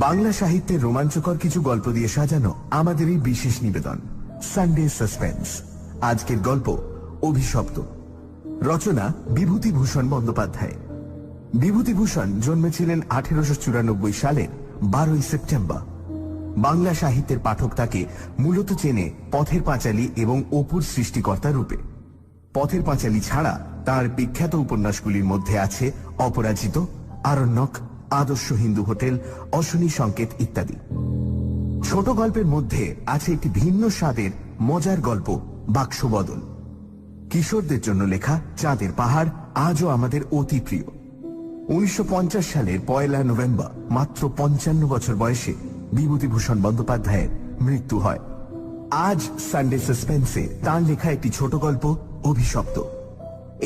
বাংলা সাহিত্যের রোমাঞ্চকর কিছু গল্প দিয়ে সাজানো আমাদের এই বিশেষ নিবেদন সানডে সাসপেন্স। আজকের গল্প অভিশপ্ত। রচনা বিভূতিভূষণ বন্দ্যোপাধ্যায়। বিভূতিভূষণ জন্মেছিলেন 1894 সালের 12 সেপ্টেম্বর। বাংলা সাহিত্যের পাঠক তাকে মূলত চেনে পথের পাঁচালী এবং অপুর সৃষ্টিকর্তা রূপে। পথের পাঁচালী ছাড়া তার বিখ্যাত উপন্যাসগুলির মধ্যে আছে অপরাজিত, আরণ্যক, আদর্শ হিন্দু হোটেল, অশনি সংকেত ইত্যাদি। ছোট গল্পের মধ্যে আছে একটি ভিন্ন স্বাদের মজার গল্প বাক্সবদল। কিশোরদের জন্য লেখা চাঁদের পাহাড় আজও আমাদের অতি প্রিয়। 1950 সালের 1 নভেম্বর মাত্র 55 বছর বয়সে বিভূতিভূষণ বন্দ্যোপাধ্যায়ের মৃত্যু হয়। আজ সানডে সাসপেন্সে তাঁর লেখা একটি ছোট গল্প অভিশপ্ত।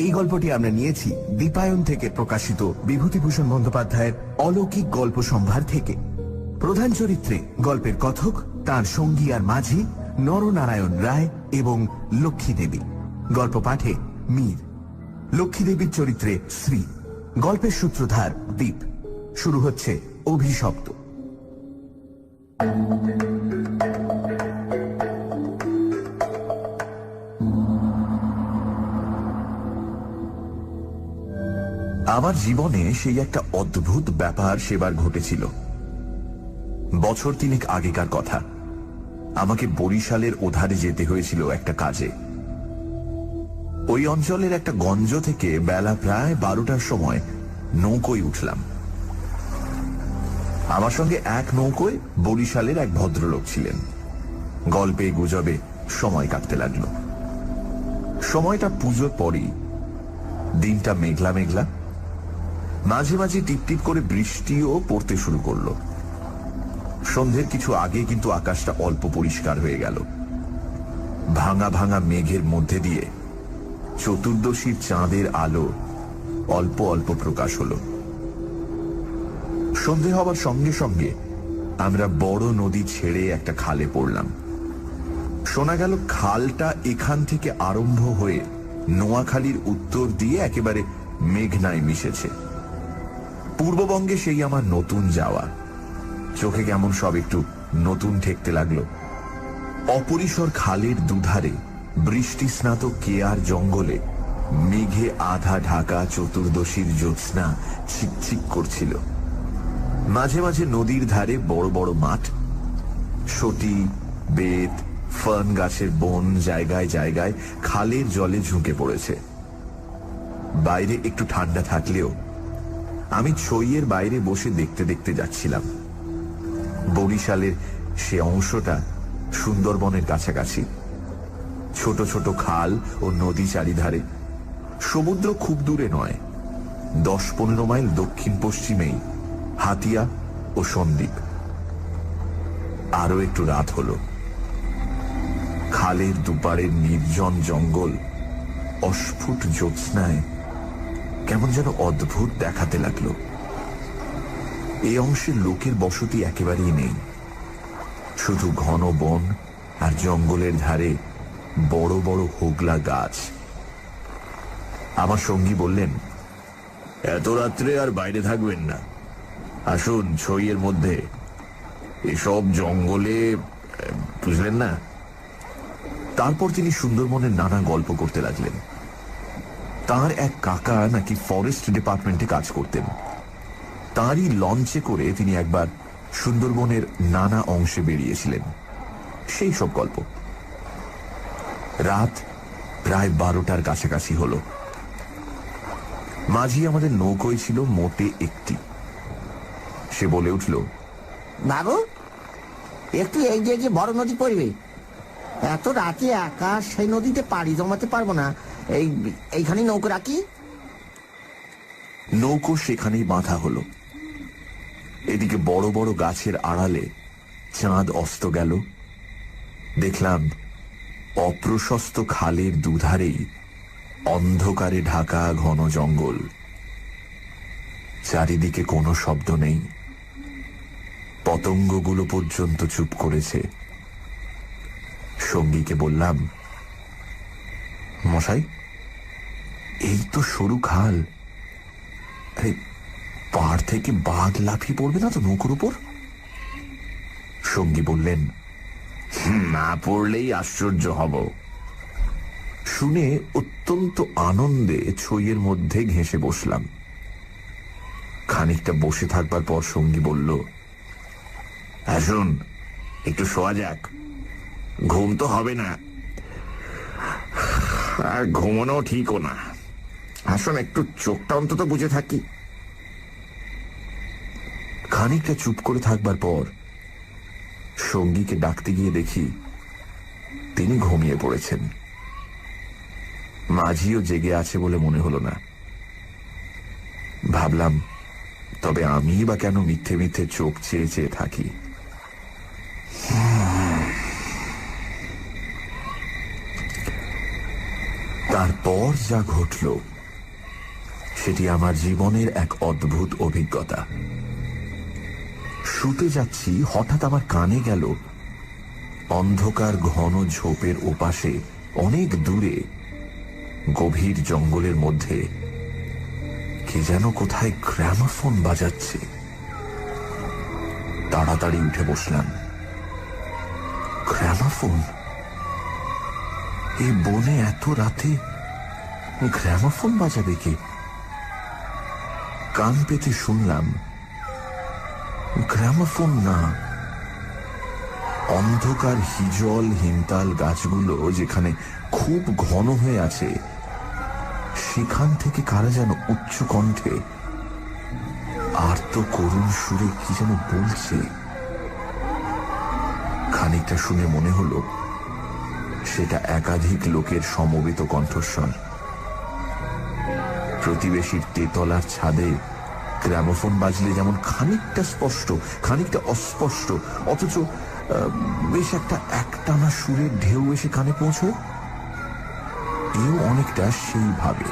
এই গল্পটি আমরা নিয়েছি দীপায়ন থেকে প্রকাশিত বিভূতিভূষণ বন্দ্যোপাধ্যায়ের অলৌকিক গল্প সম্ভার থেকে। প্রধান চরিত্রে গল্পের কথক, তার সঙ্গী আর মাঝি নরনারায়ণ রায় এবং লক্ষ্মী দেবী। গল্প পাঠে মীর। লক্ষ্মী দেবীর চরিত্রে শ্রী। গল্পের সূত্রধার দীপ। শুরু হচ্ছে অভিশপ্ত। আমার জীবনে সেই একটা অদ্ভুত ব্যাপার সেবার ঘটেছিল। বছর 3 আগেকার কথা। আমাকে বরিশালের ওধারে যেতে হয়েছিল একটা কাজে। ওই অঞ্চলের একটা গঞ্জ থেকে বেলা প্রায় 12টার সময় নৌকোয় উঠলাম। আমার সঙ্গে এক নৌকোয় বরিশালের এক ভদ্রলোক ছিলেন। গল্পে গুজবে সময় কাটতে লাগলো। সময়টা পুজোর পরই। দিনটা মেঘলা মেঘলা, মাঝে মাঝে টিপটিপ করে বৃষ্টিও পড়তে শুরু করলো। সন্ধ্যের কিছু আগে কিন্তু আকাশটা অল্প পরিষ্কার হয়ে গেল। ভাঙা ভাঙা মেঘের মধ্যে দিয়ে চতুর্দশীর চাঁদের আলো অল্প অল্প প্রকাশ হলো। সন্ধে হবার সঙ্গে সঙ্গে আমরা বড় নদী ছেড়ে একটা খালে পড়লাম। শোনা গেল খালটা এখান থেকে আরম্ভ হয়ে নোয়াখালীর উত্তর দিয়ে একেবারে মেঘনায় মিশেছে। পূর্ববঙ্গে সেই আমার নতুন যাওয়া। চোখে কেমন সব একটু নতুন ঠেকতে লাগলো। অপরিসর খালের দুধারে বৃষ্টি স্নাত কেয়ার জঙ্গলে মেঘে আধা ঢাকা চতুর্দশীর জ্যোৎস্না ছিকছিক করছিল। মাঝে মাঝে নদীর ধারে বড় বড় মাঠ, সটি, বেত, ফার্ন গাছের বন জায়গায় জায়গায় খালের জলে ঝুঁকে পড়েছে। বাইরে একটু ঠান্ডা থাকলেও আমি ছইয়ের বাইরে বসে দেখতে দেখতে যাচ্ছিলাম। বরিশালের সে অংশটা সুন্দরবনের কাছাকাছি। ছোট ছোট খাল ও নদী চারিধারে। সমুদ্র খুব দূরে নয়, 10-15 মাইল দক্ষিণ পশ্চিমেই হাতিয়া ও সন্দ্বীপ। আরো একটু রাত হলো। খালের দুপারের নির্জন জঙ্গল অস্ফুট জ্যোৎস্নায় কেমন যেন অদ্ভুত দেখাতে লাগলো। এই অংশের লোকের বসতি একেবারেই নেই। শুধু ঘন বন আর জঙ্গলের ধারে বড় বড় হোগলা গাছ। আমার সঙ্গী বললেন, এত রাত্রে আর বাইরে থাকবেন না, আসুন ছইয়ের মধ্যে। এসব জঙ্গলে, বুঝলেন না। তারপর তিনি সুন্দরবনের নানা গল্প করতে লাগলেন। তার এক কাকা নাকি ফরেস্ট ডিপার্টমেন্টে কাজ করতেন। তারই লঞ্চে করে তিনি একবার সুন্দরবনের নানা অংশে বেরিয়েছিলেন। সেই সব গল্প। রাত প্রায় 12টার কাছাকাছি হলো। মাঝি আমাদের নৌকোয় ছিল মোটে একটি। সে বলে উঠল, বাবু, একটু এই যে বড় নদী পড়বে, এত রাতে একা সেই নদীতে পাড়ি জমাতে পারবো না, এইখানে নৌকো রাখি। নৌকো সেখানেই বাঁধা হলো। এদিকে বড় বড় গাছের আড়ালে চাঁদ অস্ত গেল। দেখলাম অপ্রশস্ত খালের দুধারেই অন্ধকারে ঢাকা ঘন জঙ্গল। চারিদিকে কোনো শব্দ নেই। পতঙ্গগুলো পর্যন্ত চুপ করেছে। সঙ্গীকে বললাম, মশাই, এই তো সরু খাল, আরে পাড় থেকে বাঘ লাফিয়ে পড়বে না তো নৌকোর উপর? সঙ্গী বললেন, না পড়লেই আশ্চর্য হব। শুনে অত্যন্ত আনন্দে ছইয়ের মধ্যে ঘেঁষে বসলাম। খানিকটা বসে থাকবার পর সঙ্গী বলল, আসুন একটু শোয়া যাক, ঘুম তো হবে না, আর ঘুমানো ঠিকও না। আসুন একটু চোখটা অন্তত বুঝে থাকি। খানিকটা চুপ করে থাকবার পর সঙ্গীকে ডাকতে গিয়ে দেখি তিনি ঘুমিয়ে পড়েছেন। মাঝিও জেগে আছে বলে মনে হলো না। ভাবলাম, তবে আমি বা কেন মিথ্যে মিথ্যে চোখ চেয়ে চেয়ে থাকি। তারপর যা ঘটল সেটি আমার জীবনের এক অদ্ভুত অভিজ্ঞতা। শুতে যাচ্ছি, হঠাৎ আমার কানে গেল অন্ধকার ঘন ঝোপের ওপাশে অনেক দূরে গভীর জঙ্গলের মধ্যে কে যেন কোথায় গ্রামোফোন বাজাচ্ছে। তাড়াতাড়ি উঠে বসলাম। গ্রামোফোন? এই বনে এত রাতে গ্রামোফোন বাজাবে কে? কান পেতে শুনলাম, গ্রামোফোন না, অন্ধকার হিজল হিমতাল গাছগুলো যেখানে খুব ঘন হয়ে আছে সেখান থেকে কারা যেন উচ্চ কণ্ঠে আর্ত করুণ সুরে কি যেন বলছে। খানিকটা শুনে মনে হলো সেটা একাধিক লোকের সমবেত কণ্ঠস্বর। প্রতিবেশীর তেতলার ছাদে গ্রামোফোন বাজলে যেমন খানিকটা স্পষ্ট খানিকটা অস্পষ্ট অথচ বেশ একটা একটানা সুরের ঢেউ এসে কানে পৌঁছয়, এও অনেকটা সেইভাবে।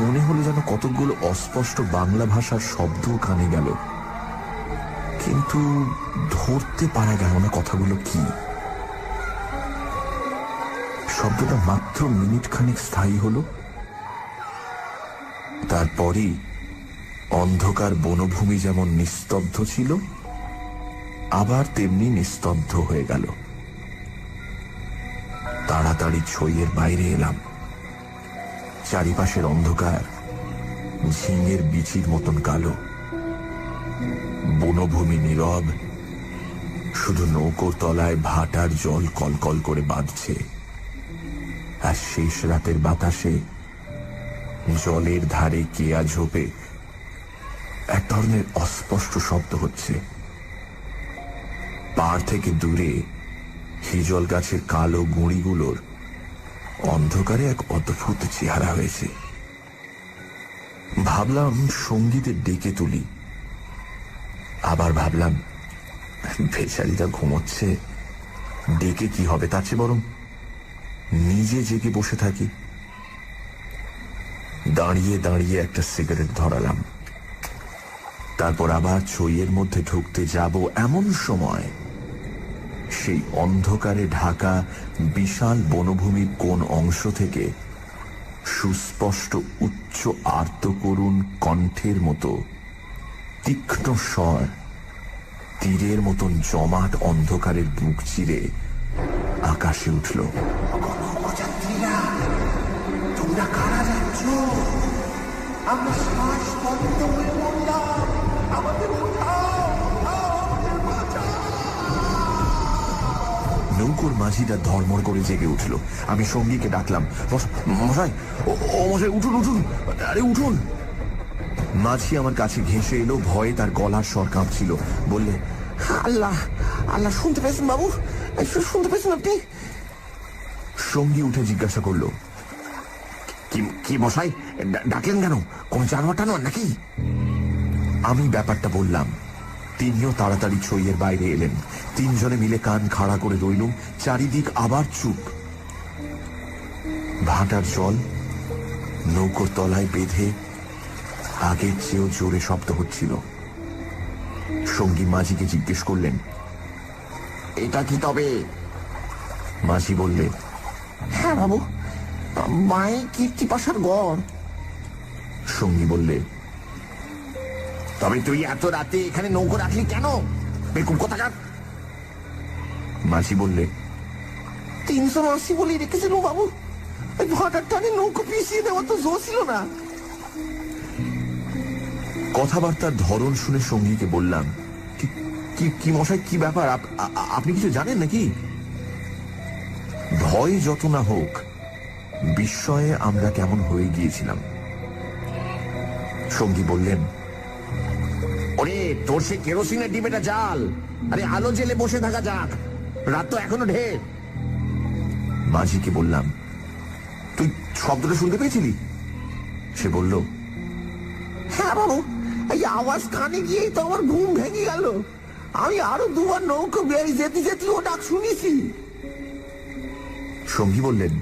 মনে হলো যেন কতকগুলো অস্পষ্ট বাংলা ভাষার শব্দ কানে গেল, কিন্তু ধরতে পারা গেল না কথাগুলো কি। শব্দটা মাত্র মিনিট খানিক স্থায়ী হলো, তারপরই অন্ধকার বনভূমি যেমন নিস্তব্ধ ছিল আবার তেমনি নিস্তব্ধ হয়ে গেল। তাড়াতাড়ি ছইয়ের বাইরে এলাম। চারিপাশের অন্ধকার ঝিঙের বিচির মতন কালো। বনভূমি নীরব, শুধু নৌকোর তলায় ভাটার জল কলকল করে বাঁধছে, আর শেষ রাতের বাতাসে জলের ধারে কেয়া ঝোপে এক ধরনের অস্পষ্ট শব্দ হচ্ছে। পাড় থেকে দূরে হিজল গাছের কালো গুঁড়িগুলোর অন্ধকারে এক অদ্ভুত চেহারা হয়েছে। ভাবলাম সঙ্গীদের ডেকে তুলি, আবার ভাবলাম বেচারিটা ঘুমোচ্ছে, ডেকে কি হবে, তার চেয়ে বরং নিজে জেগে বসে থাকি। দাঁড়িয়ে দাঁড়িয়ে একটা সিগারেট ধরালাম, তারপর আবার ছইয়ের মধ্যে ঢুকতে যাব এমন সময় সেই অন্ধকারে ঢাকা বিশাল বনভূমির কোন অংশ থেকে সুস্পষ্ট উচ্চ আর্ত করুণ কণ্ঠের মতো তীক্ষ্ণ স্বর তীরের মতন জমাট অন্ধকারের বুক চিরে আকাশে উঠল। তোমরা কারা যাচ্ছ? আমরা শ্বাস বন্ধ হয়ে পড়লাম, আমাদের উঠাও, আমাদের বাঁচাও। নৌকোর মাঝিটা ধর্মর করে জেগে উঠল। আমি সঙ্গীকে ডাকলাম, মশাই, ও মশাই, উঠুন উঠুন, আরে উঠুন। মাঝি আমার কাছে ঘেঁষে এলো, ভয়ে তার গলার স্বর কাঁপছিল। বললে, আল্লাহ আল্লাহ, শুনতে পেয়েছেন বাবু? শুনতে পেয়েছেন আপনি? সঙ্গী উঠে জিজ্ঞাসা করলো, কি মশাই, ডাকলেন কেন? কোন জানোয়ার টানোয়ার নাকি? আমি ব্যাপারটা বললাম। তিনিও তাড়াতাড়ি ছইয়ের বাইরে এলেন। তিনজনে মিলে কান খাড়া করে রইলুম। চারিদিক আবার চুপ। ভাটার জল নৌকোর তলায় বেঁধে আগের চেয়েও জোরে শব্দ হচ্ছিল। সঙ্গী মাঝিকে জিজ্ঞেস করলেন, এটা কি তবে? মাঝি বললে, হ্যাঁ বাবু, মাই কীর্তিপাশার গড়। সঙ্গী বললে, তবে তুই এত রাতে এখানে নৌকো রাখলি কেন? বেকুব কোথাকার। মাঝি বললে, 380 বলেই রেখেছিল বাবু, ওই ভাটার টানে নৌকো পিছিয়ে দেওয়া তো জো ছিল না। কথাবার্তার ধরন শুনে সঙ্গীকে বললাম, কি মশাই, কি ব্যাপার? আপনি কিছু জানেন নাকি? ভয় যত না হোক, বিস্ময়ে আমরা কেমন হয়ে গিয়েছিলাম। সঙ্গী বললেন, ওরে তোর সে কেরোসিনের ডিবেটা জাল, আরে আলো জেলে বসে থাকা যাক, রাত তো এখনো ঢের। মাঝিকে বললাম, তুই শব্দটা শুনতে পেয়েছিলি? সে বলল, হ্যাঁ বাবু, এই আওয়াজ কানে গিয়েই তো আমার ঘুম ভেঙে গেল। আমি আরো দুবার নৌকো বেরিয়ে যেতে যেতে ও ডাক শুনেছি। সঙ্গী বললেন,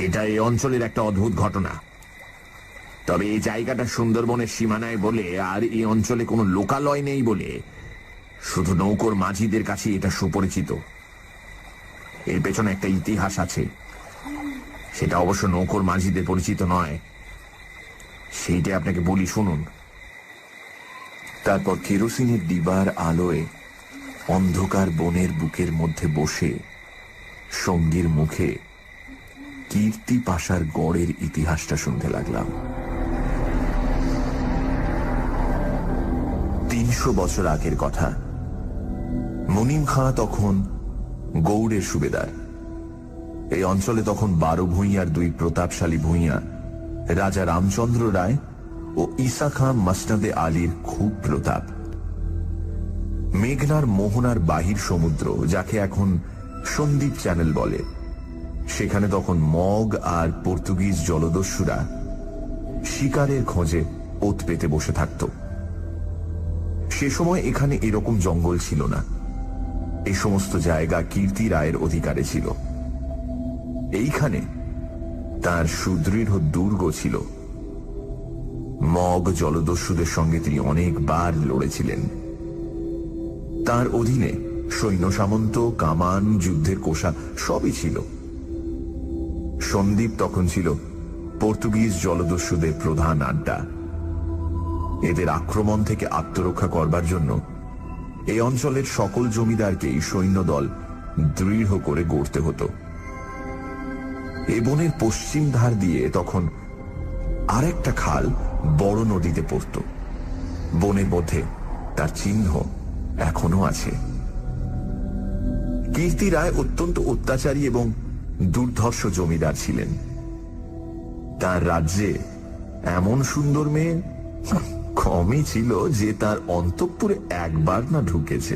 এটা এই অঞ্চলের একটা অদ্ভুত ঘটনা। তবে এই জায়গাটা সুন্দরবনের সীমানায় বলে আর এই অঞ্চলে কোনো লোকালয় নেই বলে শুধু নৌকোর মাঝিদের কাছে এটা সুপরিচিত। এর পেছনে একটা ইতিহাস আছে, সেটা অবশ্য নৌকোর মাঝিদের পরিচিত নয়। সেইটা আপনাকে বলি, শুনুন। তারপর কেরোসিনের ডিবার আলোয় অন্ধকার বনের বুকের মধ্যে বসে সঙ্গীর মুখে কীর্তি পাশার গড়ের ইতিহাসটা শুনতে লাগলাম। 300 বছর আগের কথা। মুনিম খাঁ তখন গৌড়ের সুবেদার। এই অঞ্চলে তখন 12 ভূঁইয়ার 2 প্রতাপশালী ভূঁইয়া, রাজা রামচন্দ্র রায় ও ঈসা খাঁ মসনদে আলীর খুব প্রতাপ। মেঘনার মোহনার বাহির সমুদ্র, যাকে এখন সন্দ্বীপ চ্যানেল বলে, সেখানে তখন মগ আর পর্তুগিজ জলদস্যুরা শিকারের খোঁজে ওত পেতে বসে থাকত। সে সময় এখানে এরকম জঙ্গল ছিল না। এই সমস্ত জায়গা কীর্তি রায়ের অধিকারে ছিল। এইখানে তার সুদৃঢ় দুর্গ ছিল। মগ জলদস্যুদের সঙ্গে তিনি অনেকবার লড়েছিলেন। তার অধীনে সৈন্য সামন্ত, কামান, যুদ্ধের কোষা সবই ছিল। সন্দ্বীপ তখন ছিল পর্তুগিজ জলদস্যুদের প্রধান আড্ডা। এদের আক্রমণ থেকে আত্মরক্ষা করবার জন্য এই অঞ্চলের সকল জমিদারকেই সৈন্যদল দৃঢ় করে গড়তে হতো। এ বনের পশ্চিম ধার দিয়ে তখন আরেকটা খাল বড় নদীতে পড়ত। বনের মধ্যে তার চিহ্ন এখনো আছে। কীর্তি রায় অত্যন্ত অত্যাচারী এবং দুর্ধর্ষ জমিদার ছিলেন। তার রাজ্যে এমন সুন্দর মেয়ে কমই ছিল যে তার অন্তঃপুরে একবার না ঢুকেছে।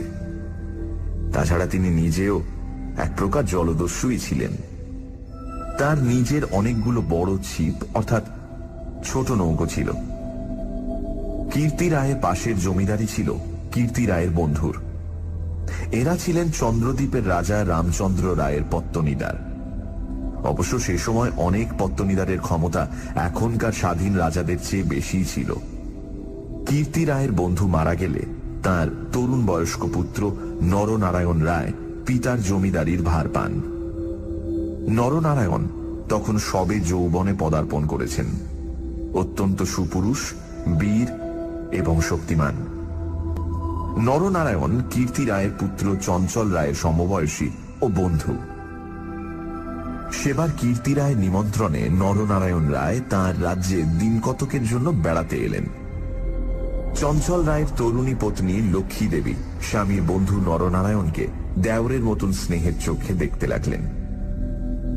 তাছাড়া তিনি নিজেও এক প্রকার জলদস্যুই ছিলেন। তার নিজের অনেকগুলো বড় ছিপ অর্থাৎ ছোট নৌকো ছিল। কীর্তি রায়ের পাশের জমিদারি ছিল কীর্তি রায়ের বন্ধুর। এরা ছিলেন চন্দ্রদ্বীপের রাজা রামচন্দ্র রায়ের পত্তনিদার। অবশ্য সে সময় অনেক পত্তনিদারের ক্ষমতা এখনকার স্বাধীন রাজাদের চেয়ে বেশি ছিল। কীর্তি রায়ের বন্ধু মারা গেলে তার তরুণ বয়স্ক পুত্র নরনারায়ণ রায় পিতার জমিদারির ভার পান। নরনারায়ণ তখন সবে যৌবনে পদার্পণ করেছেন। অত্যন্ত সুপুরুষ, বীর এবং শক্তিমান। নরনারায়ণ কীর্তি রায়ের পুত্র চঞ্চল রায়ের সমবয়সী ও বন্ধু। সেবার কীর্তি রায়ের নিমন্ত্রণে নরনারায়ণ রায় তাঁর রাজ্যে দিন কতকের জন্য বেড়াতে এলেন। চঞ্চল রায়ের তরুণী পত্নী লক্ষ্মী দেবী স্বামীর বন্ধু নরনারায়ণকে দেওরের মতন স্নেহের চোখে দেখতে লাগলেন।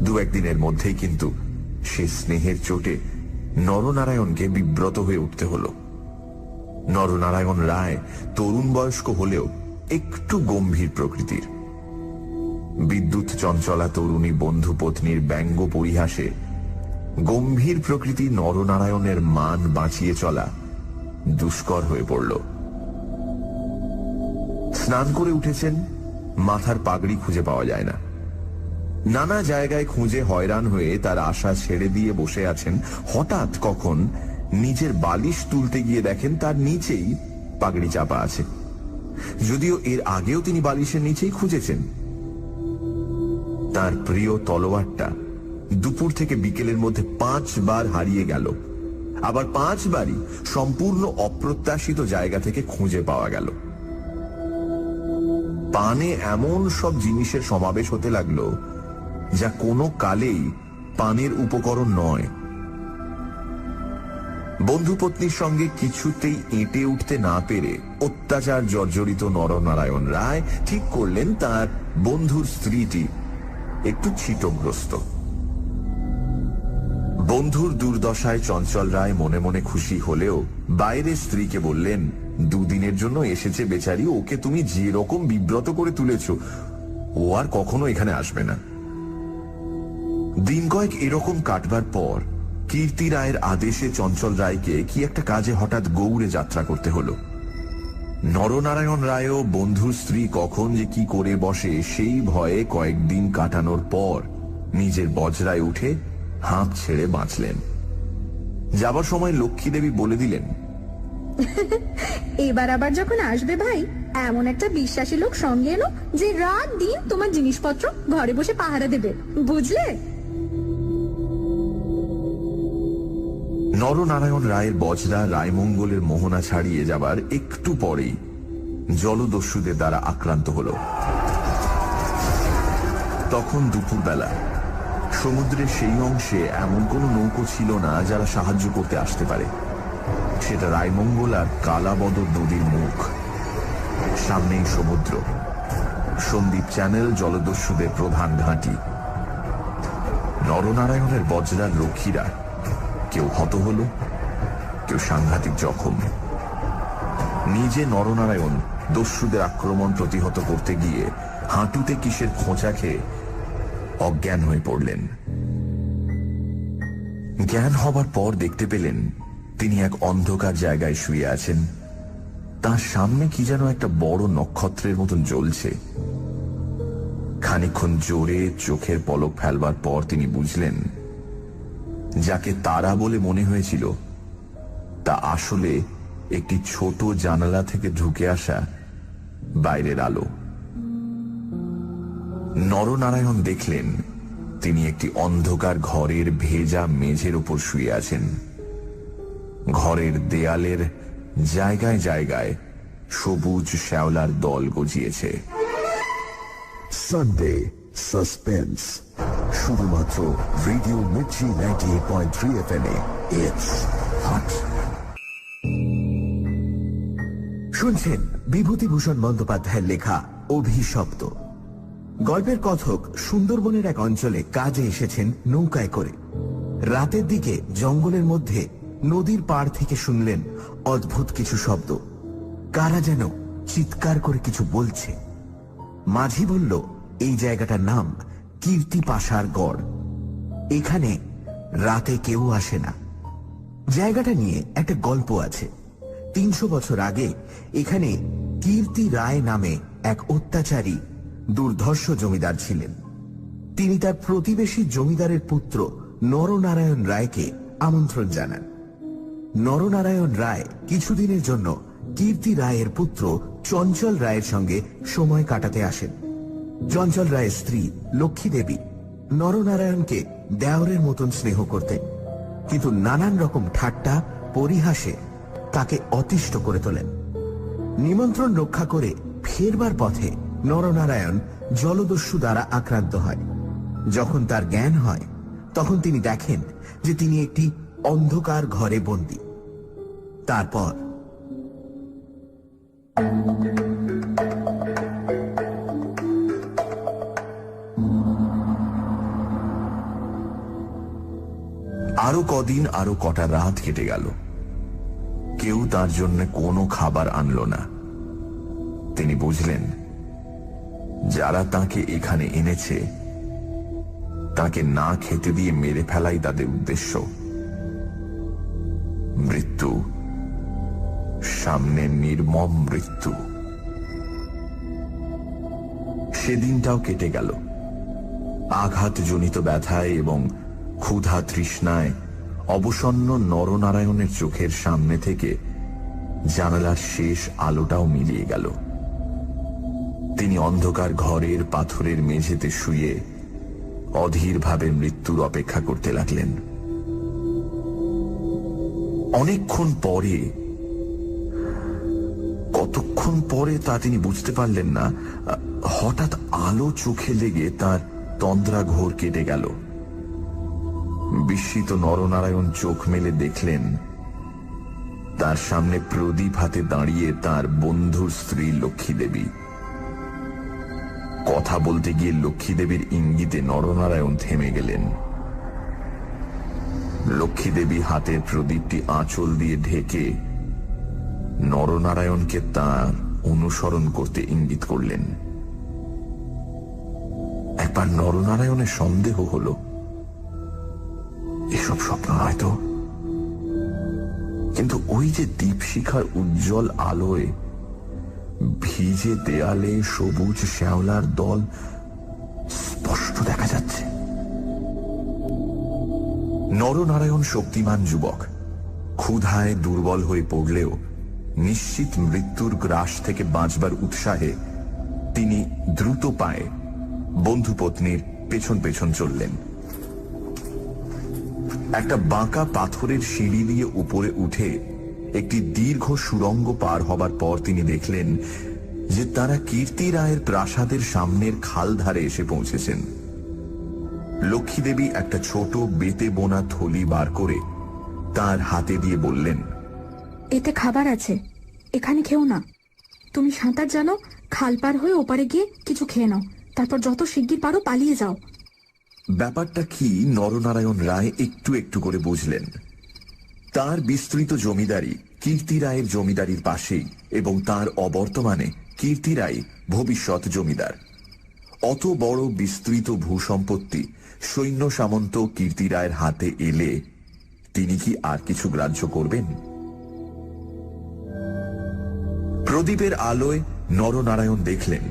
2-1 দিনের মধ্যেই কিন্তু সে স্নেহের চোটে নরনারায়ণকে বিব্রত হয়ে উঠতে হল। নরনারায়ণ রায় তরুণ বয়স্ক হলেও একটু গম্ভীর প্রকৃতির। বিদ্যুৎ চঞ্চলা তরুণী বন্ধু পত্নীর ব্যঙ্গ পরিহাসে গম্ভীর প্রকৃতি নরনারায়ণের মান বাঁচিয়ে চলা দুষ্কর হয়ে পড়ল। স্নান করে উঠেছেন, মাথার পাগড়ি খুঁজে পাওয়া যায় না। নানা জায়গায় খুঁজে হয়রান হয়ে তার আশা ছেড়ে দিয়ে বসে আছেন। হঠাৎ কখন নিজের বালিশ তুলতে গিয়ে দেখেন তার নিচেই পাগড়ি চাপা আছে, যদিও এর আগেও তিনি বালিশের নিচেই খুঁজেছেন। তার প্রিয় তলোয়ারটা দুপুর থেকে বিকেলের মধ্যে 5 বার হারিয়ে গেল, আবার 5 বারই সম্পূর্ণ অপ্রত্যাশিত জায়গা থেকে খুঁজে পাওয়া গেল। পানে এমন সব জিনিসের সমাবেশ হতে লাগলো যা কোনো কালেই পানের উপকরণ নয়। বন্ধু পত্নীর সঙ্গে কিছুতেই এঁটে উঠতে না পেরে অত্যাচার জর্জরিত নরনারায়ণ রায় ঠিক করলেন তার বন্ধুর স্ত্রীটি একটু ছিটগ্রস্ত। বন্ধুর দুর্দশায় চঞ্চল রায় মনে মনে খুশি হলেও বাইরে স্ত্রীকে বললেন, দুদিনের জন্য এসেছে বেচারি, ওকে তুমি যে রকম বিব্রত করে তুলেছ ও আর কখনো এখানে আসবে না। দিন কয়েক এরকম কাটবার পর কীর্তি রায়ের আদেশে চঞ্চল রায়কে কি একটা কাজে হঠাৎ গৌড়ে যাত্রা করতে হলো। নরনারায়ণ রায়ও বন্ধুর স্ত্রী কখন যে কি করে বসে সেই ভয়ে কয়েকদিন কাটানোর পর নিজের বজরায় উঠে হাঁপ ছেড়ে বাঁচলেন। যাবার সময় লক্ষ্মী দেবী বলে দিলেন, এবার আবার যখন আসবে ভাই, এমন একটা বিশ্বাসী লোক সঙ্গে এলো যে রাত দিন তোমার জিনিসপত্র ঘরে বসে পাহারা দেবে, বুঝলে? নরনারায়ণ রায়ের বজরা রায়মঙ্গলের মোহনা ছাড়িয়ে যাবার একটু পরেই জলদস্যুদের দ্বারা আক্রান্ত হল। তখন দুপুরবেলা সমুদ্রের সেই অংশে এমন কোন নৌকো ছিল না যারা সাহায্য করতে আসতে পারে। সেটা রায়মঙ্গল আর কালাবদর নদীর মুখ, সামনেই সমুদ্র, সন্দ্বীপ চ্যানেল জলদস্যুদের প্রধান ঘাঁটি। নরনারায়ণের বজরার রক্ষীরা কেউ হত হল, কেউ সাংঘাতিক জখম। নিজে নরনারায়ণ দস্যুদের আক্রমণ প্রতিহত করতে গিয়ে হাঁটুতে কিসের খোঁচা খেয়ে অজ্ঞান হয়ে পড়লেন। জ্ঞান হবার পর দেখতে পেলেন তিনি এক অন্ধকার জায়গায় শুয়ে আছেন। তার সামনে কি যেন একটা বড় নক্ষত্রের মতন জ্বলছে। খানিকক্ষণ জোরে চোখের পলক ফেলবার পর তিনি বুঝলেন যাকে তারা বলে মনে হয়েছিল তা আসলে একটি ছোট জানালা থেকে ঢুকে আসা বাইরের আলো। নরনারায়ণ দেখলেন তিনি একটি অন্ধকার ঘরের ভেজা মেঝের উপর শুয়ে আছেন। ঘরের দেয়ালের জায়গায় জায়গায় সবুজ শ্যাওলার দল গজিয়েছে। সানডে সাসপেন্স, শুধুমাত্র radio Mirchi 98.3 FM A. It's hot. শুনছেন বিভূতিভূষণ বন্দ্যোপাধ্যায়ের লেখা অভিশপ্ত। গল্পের কথক সুন্দরবনের এক অঞ্চলে কাজে এসেছেন নৌকায় করে। রাতের দিকে জঙ্গলের মধ্যে নদীর পাড় থেকে শুনলেন অদ্ভুত কিছু শব্দ। কারা যেন চিৎকার করে কিছু বলছে। মাঝি বলল, এই জায়গাটার নাম কীর্তি পাশার গড়। এখানে রাতে কেউ আসে না। জায়গাটা নিয়ে একটা গল্প আছে। 300 বছর আগে এখানে কীর্তি রায় নামে এক অত্যাচারী দুর্ধর্ষ জমিদার ছিলেন। তিনি তার প্রতিবেশী জমিদারের পুত্র নরনারায়ণ রায়কে আমন্ত্রণ জানান। নরনারায়ণ রায় কিছুদিনের জন্য কীর্তি রায়ের পুত্র চঞ্চল রায়ের সঙ্গে সময় কাটাতে আসেন। চঞ্চল রায়ের স্ত্রী লক্ষ্মী দেবী নরনারায়ণকে দেওরের মতন স্নেহ করতেন, কিন্তু নানান রকম ঠাট্টা পরিহাসে তাকে অতিষ্ঠ করে তোলেন। নিমন্ত্রণ রক্ষা করে ফেরবার পথে নরনারায়ণ জলদস্যু দ্বারা আক্রান্ত হয়। যখন তার জ্ঞান হয় তখন তিনি দেখেন যে তিনি একটি অন্ধকার ঘরে বন্দী। তারপর আরো কদিন, আরো কটা রাত কেটে গেল। কেউ তার জন্য কোনো খাবার আনলো না। তিনি বুঝলেন যারা তাকে এখানে এনেছে তাকে না খেতে দিয়ে মেরে ফেলাই তাদের উদ্দেশ্য। মৃত্যু, সামনে নির্মম মৃত্যু। সেদিনটাও কেটে গেল। আঘাতজনিত ব্যথায় এবং ক্ষুধা তৃষ্ণায় অবসন্ন নরনারায়ণের চোখের সামনে থেকে জানালার শেষ আলোটাও মিলিয়ে গেল। তিনি অন্ধকার ঘরের পাথরের মেঝেতে শুয়ে অধীরভাবে মৃত্যুর অপেক্ষা করতে লাগলেন। অনেকক্ষণ পরে কতক্ষণ পরে তা তিনি বুঝতে পারলেন না। হঠাৎ আলো চোখে লেগে তার তন্দ্রা ঘোর কেটে গেল। বিস্মিত নরনারায়ণ চোখ মেলে দেখলেন তার সামনে প্রদীপ হাতে দাঁড়িয়ে তার বন্ধুর স্ত্রী লক্ষ্মী দেবী। কথা বলতে গিয়ে লক্ষ্মী দেবীর ইঙ্গিতে নরনারায়ণ থেমে গেলেন। লক্ষ্মী দেবী হাতের প্রদীপটি আঁচল দিয়ে ঢেকে নরনারায়ণকে তার অনুসরণ করতে ইঙ্গিত করলেন। একবার নরনারায়ণের সন্দেহ হল, এসব স্বপ্ন নয় তো। কিন্তু ওই যে দীপশিখার উজ্জ্বল আলোয় ভিজে দেয়ালে সবুজ শ্যাওলার দল স্পষ্ট দেখা যাচ্ছে। নরনারায়ণ শক্তিমান যুবক, ক্ষুধায় দুর্বল হয়ে পড়লেও নিশ্চিত মৃত্যুর গ্রাস থেকে বাঁচবার উৎসাহে তিনি দ্রুত পায়ে বন্ধুপত্নীর পেছন পেছন চললেন। একটা বাঁকা পাথরের সিঁড়ি দিয়ে উপরে উঠে একটি দীর্ঘ সুড়ঙ্গ পার হবার পর তিনি দেখলেন যে তারা কীর্তি রায়ের প্রাসাদের সামনের খাল ধারে এসে পৌঁছেছেন। লক্ষ্মী দেবী একটা ছোট বেতে বোনা থলি বার করে তার হাতে দিয়ে বললেন, এতে খাবার আছে, এখানে খেও না। তুমি সাঁতার জানো, খাল পার হয়ে ওপারে গিয়ে কিছু খেয়ে নাও, তারপর যত শিগগির পারো পালিয়ে যাও। ব্যাপারটা কি নরনারায়ণ রায় একটু একটু করে বুঝলেন। তার বিস্তৃত জমিদারি কীর্তি রায়ের জমিদারির পাশেই, এবং তার অবর্তমানে কীর্তি রায় ভবিষ্যৎ জমিদার। অত বড় বিস্তৃত ভূসম্পত্তি সৈন্য সামন্ত কীর্তি রায়ের হাতে এলে তিনি কি আর কিছু গ্রাহ্য করবেন? প্রদীপের আলোয় নরনারায়ণ দেখলেন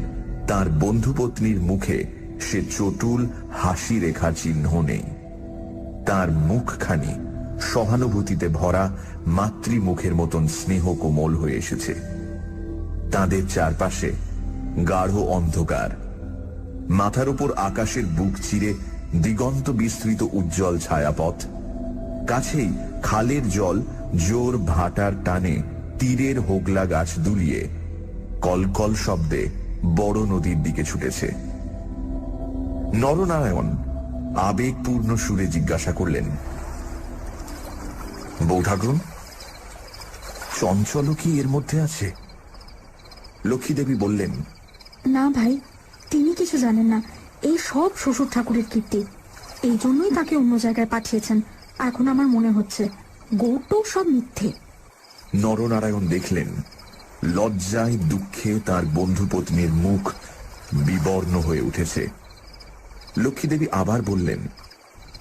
তার বন্ধুপত্নীর মুখে সে চটুল হাসি রেখার চিহ্ন নেই। তার মুখখানি সহানুভূতিতে ভরা মাতৃমুখের মতন স্নেহ কোমল হয়ে এসেছে। তাদের চারপাশে গাঢ় অন্ধকার, মাথার উপর আকাশের বুক চিরে দিগন্ত বিস্তৃত উজ্জ্বল ছায়াপথ। কাছেই খালের জল জোর ভাটার টানে তীরের হোগলা গাছ দুলিয়ে কলকল শব্দে বড় নদীর দিকে ছুটেছে। নরনারায়ণ আবেগপূর্ণ সুরে জিজ্ঞাসা করলেন, বৌঠাকুর, চঞ্চল কি এর মধ্যে আছে? লক্ষ্মী দেবী বললেন, না ভাই, তিনি কিছু জানেন না। এই সব শ্বশুর ঠাকুরের কীর্তি, এই জন্যই তাকে অন্য জায়গায় পাঠিয়েছেন। এখন আমার মনে হচ্ছে গোটো সব মিথ্যে। নরনারায়ণ দেখলেন লজ্জায় দুঃখে তার বন্ধুপত্নীর মুখ বিবর্ণ হয়ে উঠেছে। লক্ষ্মী দেবী আবার বললেন,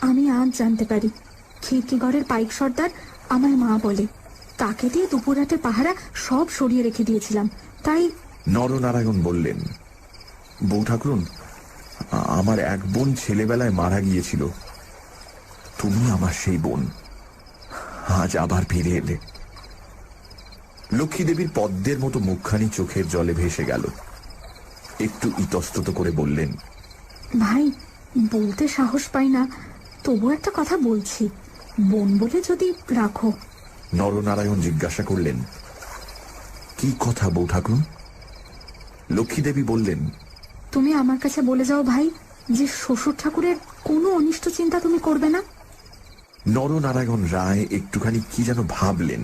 আমি আজ জানতে পারি খিড়কিগড়ের পাইক সর্দার আমায় মা বলে। তাকে দিয়ে দুপুররাতে পাহারা সব সরিয়ে রেখে দিয়েছিলাম, তাই। নরনারায়ণ বললেন, বৌঠাকুরুন, আমার এক বোন ছেলেবেলায় মারা গিয়েছিল। তুমি আমার সেই বোন, আজ আবার ফিরে এলে। লক্ষ্মী দেবীর পদ্মের মতো মুখখানি চোখের জলে ভেসে গেল। একটু ইতস্তত করে বললেন, ভাই, বলতে সাহস পাই না, তবু একটা কথা বলছি, বোন বলে যদি রাখো। নরনারায়ণ জিজ্ঞাসা করলেন, কি কথা বৌঠাকুর? লক্ষ্মী দেবী বললেন, তুমি আমার কাছে বলে যাও ভাই যে শ্বশুর ঠাকুরের কোনো অনিষ্ট চিন্তা তুমি করবে না। নরনারায়ণ রায় একটুখানি কি যেন ভাবলেন,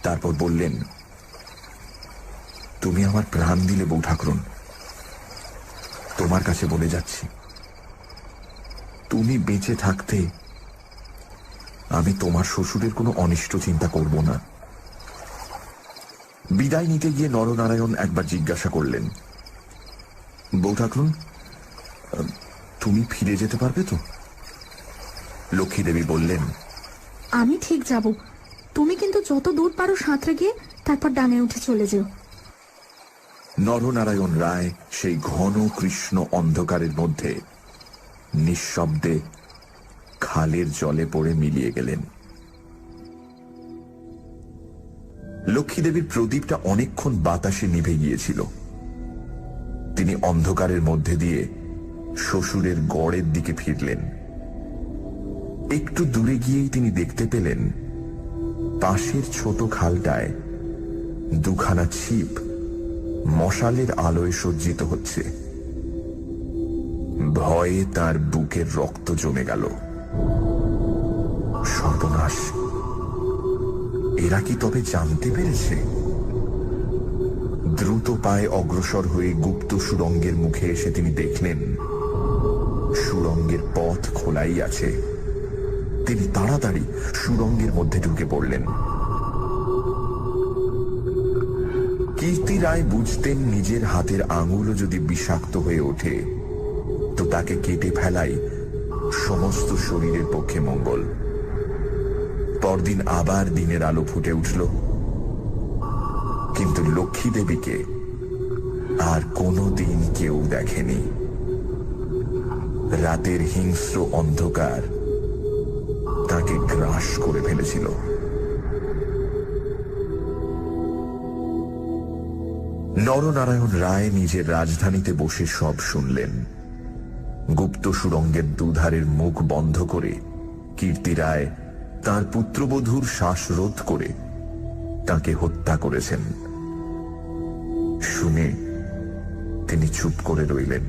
তারপর বললেন, তুমি আমার প্রাণ দিলে বৌঠাকুরুন, তোমার কাছে বলে যাচ্ছি, তুমি বেঁচে থাকতে আমি তোমার শ্বশুরের কোনো অনিষ্ট চিন্তা করব না। বিদায় নিতে গিয়ে নরনারায়ণ একবার জিজ্ঞাসা করলেন, বৌঠাকুরুন, তুমি ফিরে যেতে পারবে তো? লক্ষ্মী দেবী বললেন, আমি ঠিক যাব, তুমি কিন্তু যত দূর পারো সাঁতরে গিয়ে তারপর ডাঙে উঠে চলে যেও। নরনারায়ণ রায় সেই ঘন কৃষ্ণ অন্ধকারের মধ্যে নিঃশব্দে খালের জলে পড়ে মিলিয়ে গেলেন। লক্ষ্মী দেবীর প্রদীপটা অনেকক্ষণ বাতাসে নিভে গিয়েছিল। তিনি অন্ধকারের মধ্যে দিয়ে শ্বশুরের গড়ের দিকে ফিরলেন। একটু দূরে গিয়েই তিনি দেখতে পেলেন পাশের ছোট খালটায় দুখানা ছিপ মশালের আলোয় সজ্জিত হচ্ছে। ভয়ে তার বুকের রক্ত জমে গেল। সর্বনাশ! এরা কি তবে জানতে পেরেছে? দ্রুত পায়ে অগ্রসর হয়ে গুপ্ত সুড়ঙ্গের মুখে এসে তিনি দেখলেন সুড়ঙ্গের পথ খোলাই আছে। তিনি তাড়াতাড়ি সুড়ঙ্গের মধ্যে ঢুকে পড়লেন। কীর্তি রায় বুঝতেন নিজের হাতের আঙুলও যদি বিষাক্ত হয়ে ওঠে তো তাকে কেটে ফেলাই সমস্ত শরীরের পক্ষে মঙ্গল। পরদিন আবার দিনের আলো ফুটে উঠল, কিন্তু লক্ষ্মী দেবীকে আর কোনো দিন কেউ দেখেনি। রাতের হিংস্র অন্ধকার তাকে গ্রাস করে ফেলেছিল। নরনারায়ণ রায় নিজের রাজধানীতে বসে সব শুনলেন। গুপ্ত সুড়ঙ্গের দুধারের মুখ বন্ধ করে কীর্তি রায় তাঁর পুত্রবধূর শ্বাসরোধ করে তাকে হত্যা করেছেন। শুনে তিনি চুপ করে রইলেন।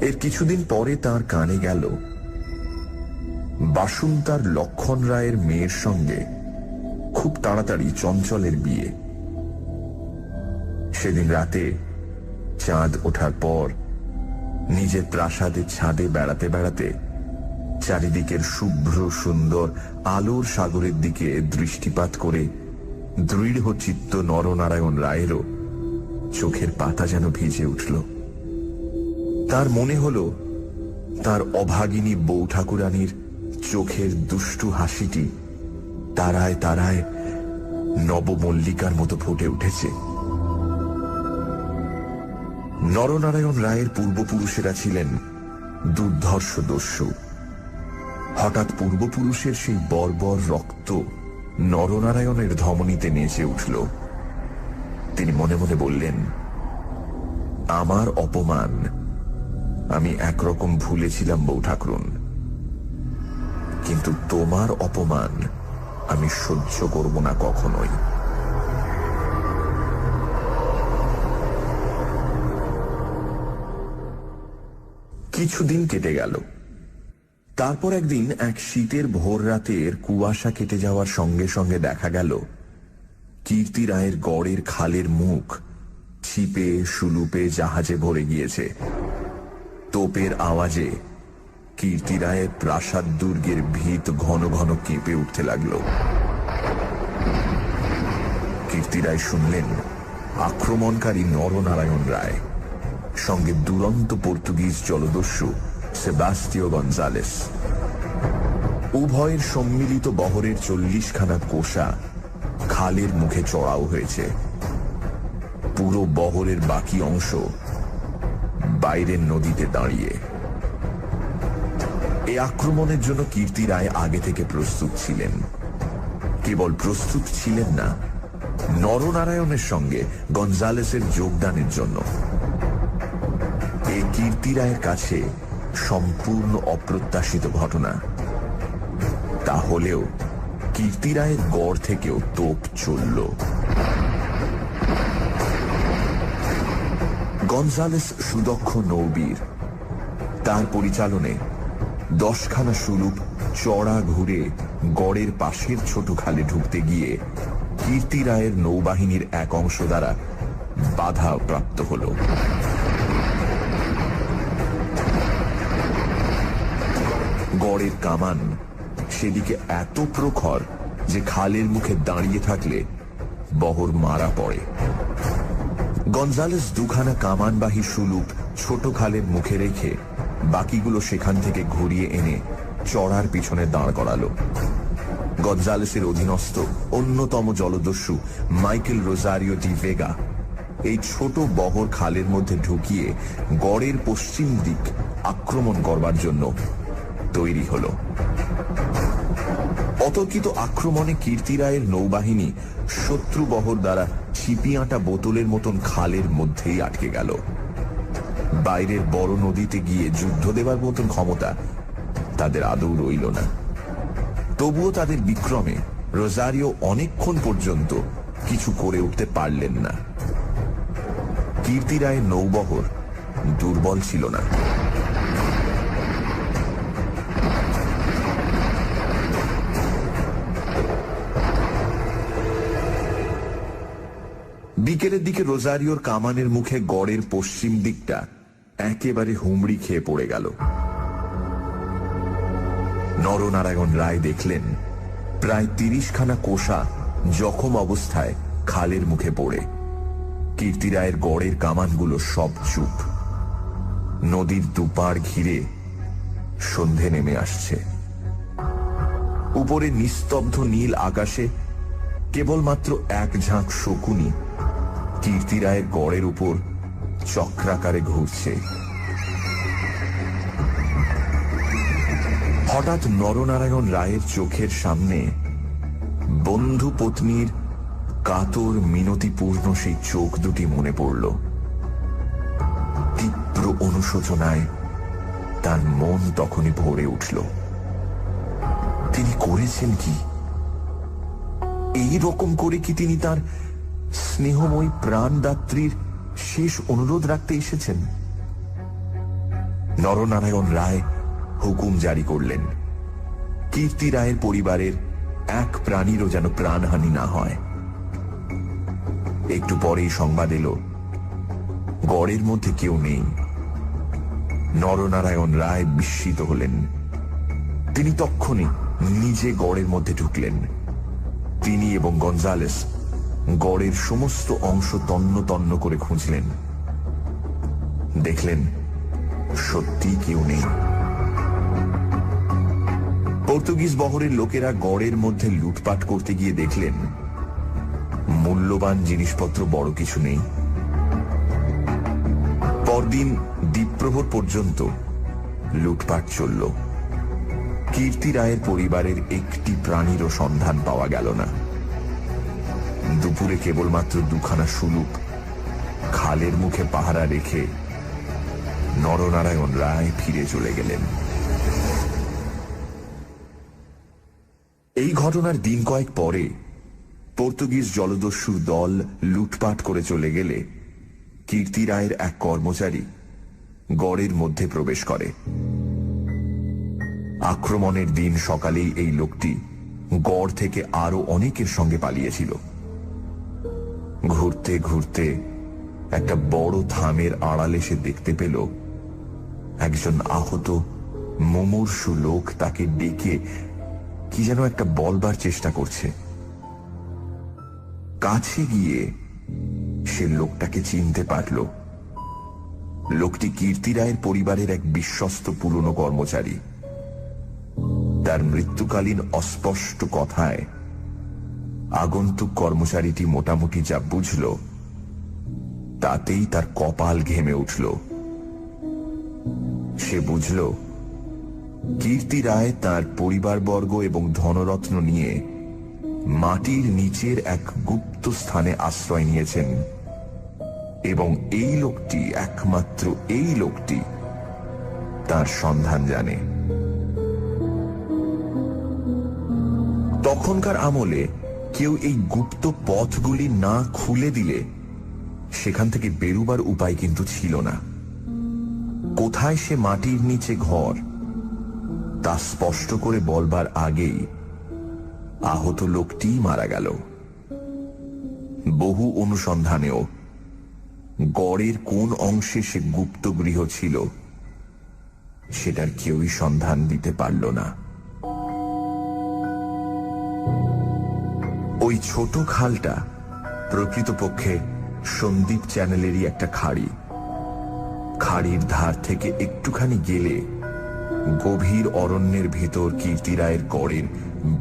এর কিছুদিন পরে তার কানে গেল বাসুন্তার লক্ষণ রায়ের মেয়ের সঙ্গে খুব তাড়াতাড়ি চঞ্চলের বিয়ে। সেদিন রাতে চাঁদ ওঠার পর নিজের প্রাসাদের ছাদে বেড়াতে বেড়াতে চারিদিকের শুভ্র সুন্দর আলোর সাগরের দিকে দৃষ্টিপাত করে দৃঢ় চিত্ত নরনারায়ণ রায়েরও চোখের পাতা যেন ভিজে উঠল। তার মনে হল তার অভাগিনী বউ ঠাকুরানীর চোখের দুষ্টু হাসিটি তারায় তারায় নবমল্লিকার মতো ফুটে উঠেছে। নরনারায়ণ রায়ের পূর্বপুরুষেরা ছিলেন দুর্ধর্ষ দস্যু। হঠাৎ পূর্বপুরুষের সেই বর্বর রক্ত নরনারায়ণের ধমনীতে নেচে উঠল। তিনি মনে মনে বললেন, আমার অপমান আমি একরকম ভুলেছিলাম বউ ঠাকুরুন, কিন্তু তোমার অপমান আমি সহ্য করব না কখনোই। কিছুদিন কেটে গেল। তারপর একদিন এক শীতের ভোর রাতের কুয়াশা কেটে যাওয়ার সঙ্গে সঙ্গে দেখা গেল কীর্তি রায়ের গড়ের খালের মুখ ছিপে সুলুপে জাহাজে ভরে গিয়েছে। তোপের আওয়াজে কীর্তি রায়ের প্রাসাদ দুর্গের ভিত ঘন ঘন কেঁপে উঠতে লাগল। কীর্তি রায় শুনলেন আক্রমণকারী নরনারায়ণ রায়, সঙ্গে দুরন্ত পর্তুগিজ জলদস্যু সেবাস্টিও গঞ্জালেস। উভয়ের সম্মিলিত বহরের 40 খানা কোষা খালের মুখে চড়াও হয়েছে। পুরো বহরের বাকি অংশ বাইরের নদীতে দাঁড়িয়ে। এই আক্রমণের জন্য কীর্তি রায় আগে থেকে প্রস্তুত ছিলেন। কেবল প্রস্তুত ছিলেন না, নরনারায়ণের সঙ্গে গঞ্জালেসের যোগদানের জন্য। এই কীর্তি রায়ের কাছে সম্পূর্ণ অপ্রত্যাশিত ঘটনা। তাহলেও কীর্তি রায়ের গড় থেকেও তোপ চলল। গঞ্জালেস সুদক্ষ নৌবীর। তার পরিচালনে 10 খানা সুলুপ চড়া ঘুরে গড়ের পাশের ছোট খালে ঢুকতে গিয়ে কীর্তি রায়ের নৌবাহিনীর এক অংশ দ্বারা বাধা প্রাপ্ত হল। গড়ের কামান সেদিকে এত প্রখর যে খালের মুখে দাঁড়িয়ে থাকলে বহর মারা পড়ে। গঞ্জালেস 2 খানা কামানবাহী সুলুপ ছোট খালের মুখে রেখে বাকিগুলো সেখান থেকে ঘুরিয়ে এনে চড়ার পিছনে দাঁড় করালো। গঞ্জালেসের অধীনস্থ অন্যতম জলদস্যু মাইকেল রোজারিও ডি ভেগা এই ছোট বহর খালের মধ্যে ঢুকিয়ে গড়ের পশ্চিম দিক আক্রমণ করবার জন্য তৈরি হল। অতর্কিত আক্রমণে কীর্তি রায়ের নৌবাহিনী শত্রু বহর দ্বারা ছিপিয়াঁটা বোতলের মতন খালের মধ্যেই আটকে গেল। বাইরের বড় নদীতে গিয়ে যুদ্ধ দেবার মতন ক্ষমতা তাদের আদৌ রইল না। তবুও তাদের বিক্রমে রোজারিও অনেকক্ষণ পর্যন্ত কিছু করে উঠতে পারলেন না। কীর্তি রায়ের নৌবহর দুর্বল ছিল না। বিকেলের দিকে রোজারিওর কামানের মুখে গড়ের পশ্চিম দিকটা একেবারে হুমড়ি খেয়ে পড়ে গেল। নরনারায়ণ রায় দেখলেন প্রায় 30 খানা কোষা জখম অবস্থায় খালের মুখে পড়ে। কীর্তি রায়ের গড়ের কামানগুলো সব চুপ। নদীর দুপাড় ঘিরে সন্ধে নেমে আসছে। উপরে নিস্তব্ধ নীল আকাশে কেবলমাত্র এক ঝাঁক শকুনি কীর্তি রায়ের গড়ের উপর চক্রাকারে ঘুরছে। হঠাৎ নরনারায়ণ রায়ের চোখের সামনে বন্ধু পত্নীর কাতর মিনতিপূর্ণ সেই চোখ দুটি মনে পড়ল। তীব্র অনুশোচনায় তার মন তখনই ভরে উঠল। তিনি করেছেন কি? এই রকম করে কি তিনি তার স্নেহময়ী প্রাণদাত্রীর শেষ অনুরোধ রাখতে এসেছেন? নরনারায়ণ রায় হুকুম জারি করলেন, কীর্তি রায়ের পরিবারের এক প্রাণীরও যেন প্রাণহানি না হয়। একটু পরেই সংবাদ এলো গড়ের মধ্যে কেউ নেই। নরনারায়ণ রায় বিস্মিত হলেন। তিনি তক্ষুনি নিজে গড়ের মধ্যে ঢুকলেন। তিনি এবং গঞ্জালেস গড়ের সমস্ত অংশ তন্ন তন্ন করে খুঁজলেন। দেখলেন সত্যি কেউ নেই। পর্তুগিজ বহরের লোকেরা গড়ের মধ্যে লুটপাট করতে গিয়ে দেখলেন মূল্যবান জিনিসপত্র বড় কিছু নেই। পরদিন দ্বীপ্রহর পর্যন্ত লুটপাট চলল। কীর্তি রায়ের পরিবারের একটি প্রাণীরও সন্ধান পাওয়া গেল না। দুপুরে কেবলমাত্র 2 খানা সুলুক খালের মুখে পাহারা রেখে নরনারায়ণ রায় ফিরে চলে গেলেন। এই ঘটনার দিন কয়েক পরে পর্তুগিজ জলদস্যুর দল লুটপাট করে চলে গেলে কীর্তি রায়ের এক কর্মচারী গড়ের মধ্যে প্রবেশ করে। আক্রমণের দিন সকালেই এই লোকটি গড় থেকে আরো অনেকের সঙ্গে পালিয়েছিল। ঘুরতে ঘুরতে একটা বড় থামের আড়ালে সে দেখতে পেল একজন আহত মুমূর্ষু লোক তাকে ডেকে কি যেন একটা বলবার চেষ্টা করছে। কাছে গিয়ে সে লোকটাকে চিনতে পারল। লোকটি কীর্তি রায়ের পরিবারের এক বিশ্বস্ত পুরনো কর্মচারী। তার মৃত্যুকালীন অস্পষ্ট কথায় আগন্তুক কর্মচারীটি মোটামুটি যা বুঝল তাতেই তার কপাল ঘেমে উঠল। সে বুঝল কীর্তি রায় তার পরিবারবর্গ এবং ধনরত্ন নিয়ে মাটির নিচের এক গুপ্ত স্থানে আশ্রয় নিয়েছেন এবং এই লোকটি, একমাত্র এই লোকটি তার সন্ধান জানে। তখনকার আমলে কেউ এই গুপ্ত পথগুলি না খুলে দিলে সেখান থেকে বেরুবার উপায় কিন্তু ছিল না। কোথায় সে মাটির নিচে ঘর তা স্পষ্ট করে বলবার আগেই আহত লোকটি মারা গেল। বহু অনুসন্ধানেও গড়ের কোন অংশে সে গুপ্ত গৃহ ছিল সেটার কেউই সন্ধান দিতে পারল না। ওই ছোট খালটা প্রকৃতপক্ষে সন্দীপ চ্যানেলেরই একটা খাড়ি। খাড়ির ধার থেকে একটুখানি গেলে গভীর অরণ্যের ভেতর কীর্তি রায়ের গড়ের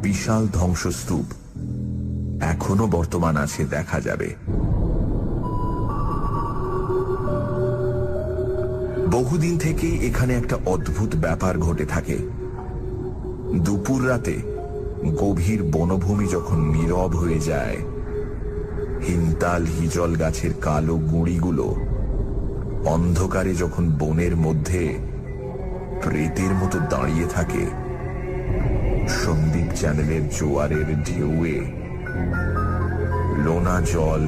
বিশাল ধ্বংসস্তূপ এখনো বর্তমান আছে, দেখা যাবে। বহুদিন থেকেই এখানে একটা অদ্ভুত ব্যাপার ঘটে থাকে। দুপুর রাতে গভীর বনভূমি যখন নীরব হয়ে যায়, হিনতাল হিজল গাছের কালো গুঁড়িগুলো অন্ধকারে যখন বনের মধ্যে প্রেতের মতো দাঁড়িয়ে থাকে, সন্দীপ চ্যানেলের জোয়ারের ঢেউয়ে লোনা জল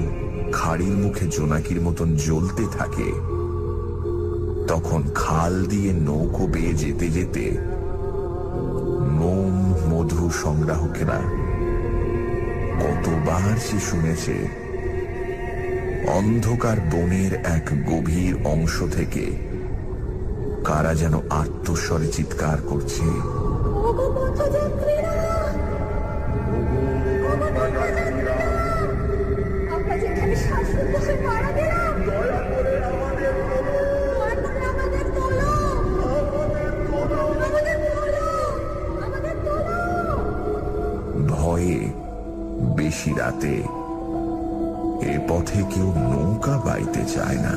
খাড়ির মুখে জোনাকির মতন জ্বলতে থাকে, তখন খাল দিয়ে নৌকো বেয়ে যেতে যেতে মোম মধু সংগ্রাহকেরা কতবার সে শুনেছে অন্ধকার বনের এক গভীর অংশ থেকে কারা যেন আর্তস্বরে চিৎকার করছে, আমরা যেখানে শ্বাসরুদ্ধ হয়ে মারা গেলাম, দয়া করে আমাদের তোলো, আমাদের তোলো, আমাদের তোলো। ভয়ে বেশি রাতে এ পথে কেউ নৌকা বাইতে চায় না।